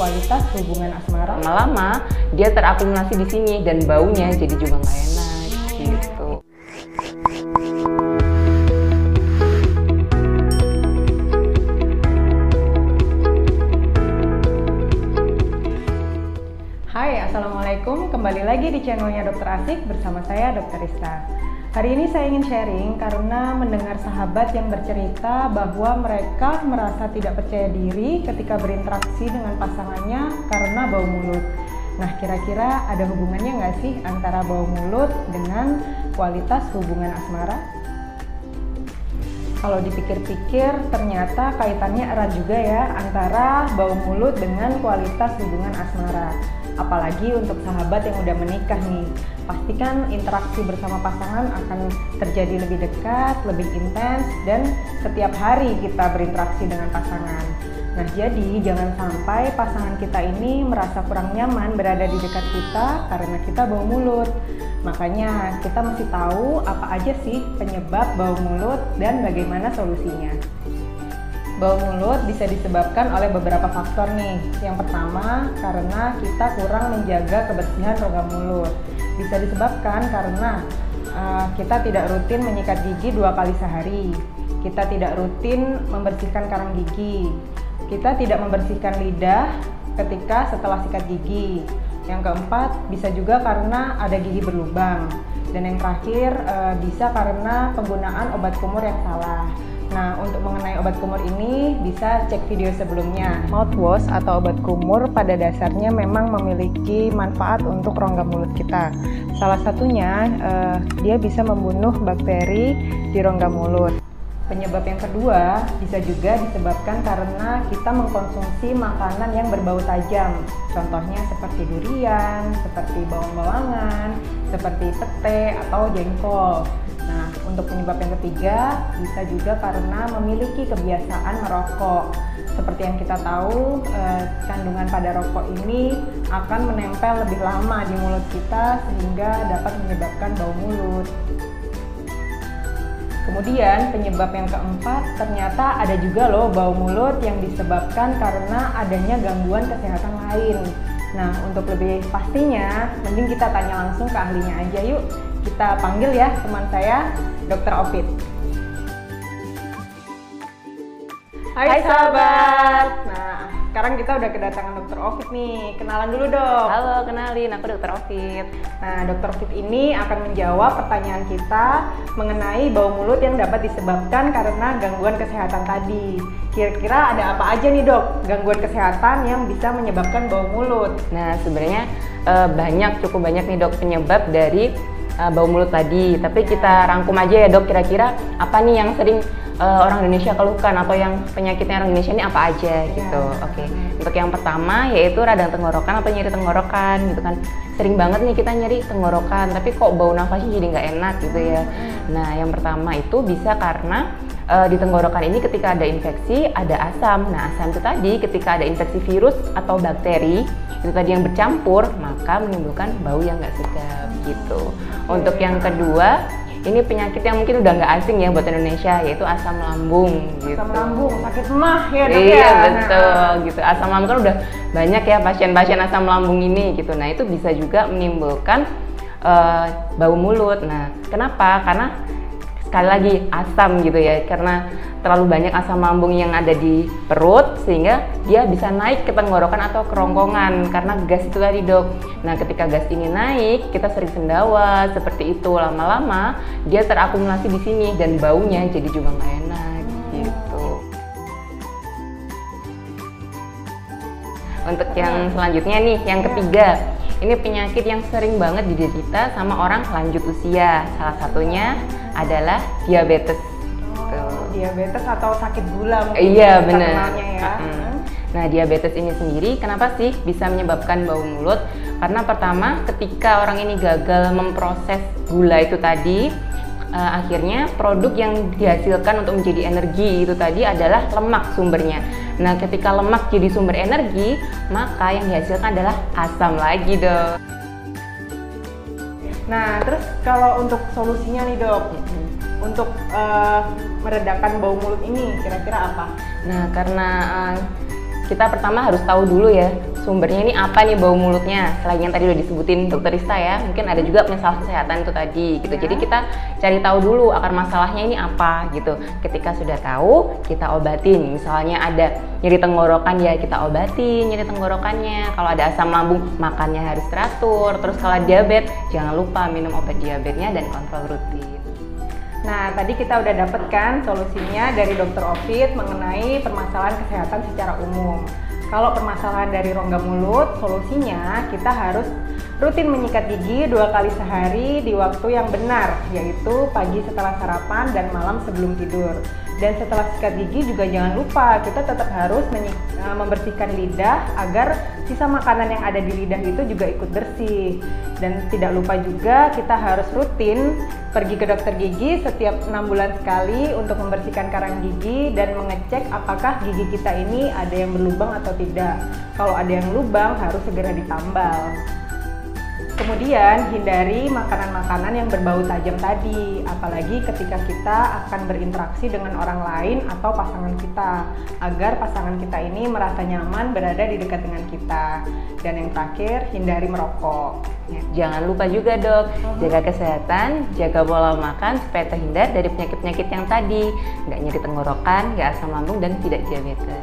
kualitas hubungan asmara. Lama-lama dia terakumulasi di sini dan baunya jadi juga nggak enak gitu. Hai, Assalamualaikum. Kembali lagi di channelnya Dokter Asik bersama saya Dr. Rista. Hari ini saya ingin sharing karena mendengar sahabat yang bercerita bahwa mereka merasa tidak percaya diri ketika berinteraksi dengan pasangannya karena bau mulut. Nah, kira-kira ada hubungannya nggak sih antara bau mulut dengan kualitas hubungan asmara? Kalau dipikir-pikir, ternyata kaitannya erat juga ya antara bau mulut dengan kualitas hubungan asmara. Apalagi untuk sahabat yang udah menikah nih, pastikan interaksi bersama pasangan akan terjadi lebih dekat, lebih intens, dan setiap hari kita berinteraksi dengan pasangan. Nah, jadi jangan sampai pasangan kita ini merasa kurang nyaman berada di dekat kita karena kita bau mulut. Makanya kita mesti tahu apa aja sih penyebab bau mulut dan bagaimana solusinya. Bau mulut bisa disebabkan oleh beberapa faktor nih. Yang pertama, karena kita kurang menjaga kebersihan rongga mulut. Bisa disebabkan karena kita tidak rutin menyikat gigi 2 kali sehari. Kita tidak rutin membersihkan karang gigi. Kita tidak membersihkan lidah ketika setelah sikat gigi. Yang keempat, bisa juga karena ada gigi berlubang. Dan yang terakhir, bisa karena penggunaan obat kumur yang salah. Nah, untuk mengenai obat kumur ini bisa cek video sebelumnya. Mouthwash atau obat kumur pada dasarnya memang memiliki manfaat untuk rongga mulut kita. Salah satunya, dia bisa membunuh bakteri di rongga mulut. Penyebab yang kedua bisa juga disebabkan karena kita mengkonsumsi makanan yang berbau tajam. Contohnya seperti durian, seperti bawang-bawangan, seperti pete atau jengkol. Nah, untuk penyebab yang ketiga bisa juga karena memiliki kebiasaan merokok. Seperti yang kita tahu, kandungan pada rokok ini akan menempel lebih lama di mulut kita sehingga dapat menyebabkan bau mulut. Kemudian penyebab yang keempat, ternyata ada juga loh bau mulut yang disebabkan karena adanya gangguan kesehatan lain. Nah, untuk lebih pastinya, mending kita tanya langsung ke ahlinya aja yuk. Kita panggil ya teman saya, Dr. Ovid. Hai sahabat. Nah, sekarang kita udah kedatangan Dr. Ovid nih. Kenalan dulu dong. Halo, kenalin, aku Dr. Ovid. Nah, Dr. Ovid ini akan menjawab pertanyaan kita mengenai bau mulut yang dapat disebabkan karena gangguan kesehatan tadi. Kira-kira ada apa aja nih dok, gangguan kesehatan yang bisa menyebabkan bau mulut? Nah, sebenarnya cukup banyak nih dok penyebab dari bau mulut tadi. Tapi kita rangkum aja ya dok, kira-kira apa nih yang sering orang Indonesia keluhkan atau yang penyakitnya orang Indonesia ini apa aja gitu. Oke. Untuk yang pertama yaitu radang tenggorokan atau nyeri tenggorokan gitu kan. Sering banget nih kita nyeri tenggorokan, tapi kok bau nafasnya jadi nggak enak gitu ya. Nah, yang pertama itu bisa karena di tenggorokan ini ketika ada infeksi ada asam. Nah, asam itu tadi ketika ada infeksi virus atau bakteri itu tadi yang bercampur maka menimbulkan bau yang nggak sedap gitu. Untuk yang kedua, ini penyakit yang mungkin udah nggak asing ya buat Indonesia, yaitu asam lambung gitu. Asam lambung, sakit emah ya dok ya? Iya betul gitu. Asam lambung kan udah banyak ya pasien-pasien asam lambung ini gitu. Nah, itu bisa juga menimbulkan bau mulut. Nah, kenapa? Karena sekali lagi asam gitu ya, karena terlalu banyak asam lambung yang ada di perut sehingga dia bisa naik ke tenggorokan atau kerongkongan karena gas itu tadi dok. Nah, ketika gas ini naik, kita sering sendawa seperti itu, lama-lama dia terakumulasi di sini dan baunya jadi juga nggak enak gitu. Untuk yang selanjutnya nih, yang ketiga, ini penyakit yang sering banget diderita sama orang lanjut usia. Salah satunya adalah diabetes. Diabetes atau sakit gula mungkin. Iya benar. Ya. Nah, diabetes ini sendiri kenapa sih bisa menyebabkan bau mulut? Karena pertama, ketika orang ini gagal memproses gula itu tadi, akhirnya produk yang dihasilkan untuk menjadi energi itu tadi adalah lemak sumbernya. Nah, ketika lemak jadi sumber energi, maka yang dihasilkan adalah asam lagi dok. Nah, terus kalau untuk solusinya nih dok, untuk meredakan bau mulut ini kira-kira apa? Nah, karena kita pertama harus tahu dulu ya sumbernya ini apa nih bau mulutnya. Selain yang tadi udah disebutin dokter Rista ya, mungkin ada juga masalah kesehatan itu tadi gitu. Jadi kita cari tahu dulu akar masalahnya ini apa gitu. Ketika sudah tahu, kita obatin. Misalnya ada nyeri tenggorokan ya kita obatin nyeri tenggorokannya. Kalau ada asam lambung, makannya harus teratur. Terus kalau diabetes, jangan lupa minum obat diabetesnya dan kontrol rutin. Nah, tadi kita udah dapet kan solusinya dari Dokter Ovid mengenai permasalahan kesehatan secara umum. Kalau permasalahan dari rongga mulut, solusinya kita harus rutin menyikat gigi 2 kali sehari di waktu yang benar, yaitu pagi setelah sarapan dan malam sebelum tidur. Dan setelah sikat gigi juga jangan lupa kita tetap harus membersihkan lidah agar sisa makanan yang ada di lidah itu juga ikut bersih. Dan tidak lupa juga kita harus rutin pergi ke dokter gigi setiap 6 bulan sekali untuk membersihkan karang gigi dan mengecek apakah gigi kita ini ada yang berlubang atau tidak. Kalau ada yang lubang harus segera ditambal. Kemudian hindari makanan-makanan yang berbau tajam tadi, apalagi ketika kita akan berinteraksi dengan orang lain atau pasangan kita, agar pasangan kita ini merasa nyaman berada di dekat dengan kita. Dan yang terakhir, hindari merokok. Ya, jangan lupa juga dok, jaga kesehatan, jaga pola makan supaya terhindar dari penyakit-penyakit yang tadi, nggak nyeri tenggorokan, nggak asam lambung, dan tidak diabetes.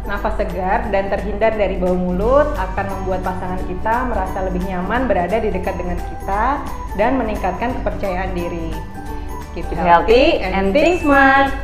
Nafas segar dan terhindar dari bau mulut akan membuat pasangan kita merasa lebih nyaman berada di dekat dengan kita dan meningkatkan kepercayaan diri. Keep healthy and think smart.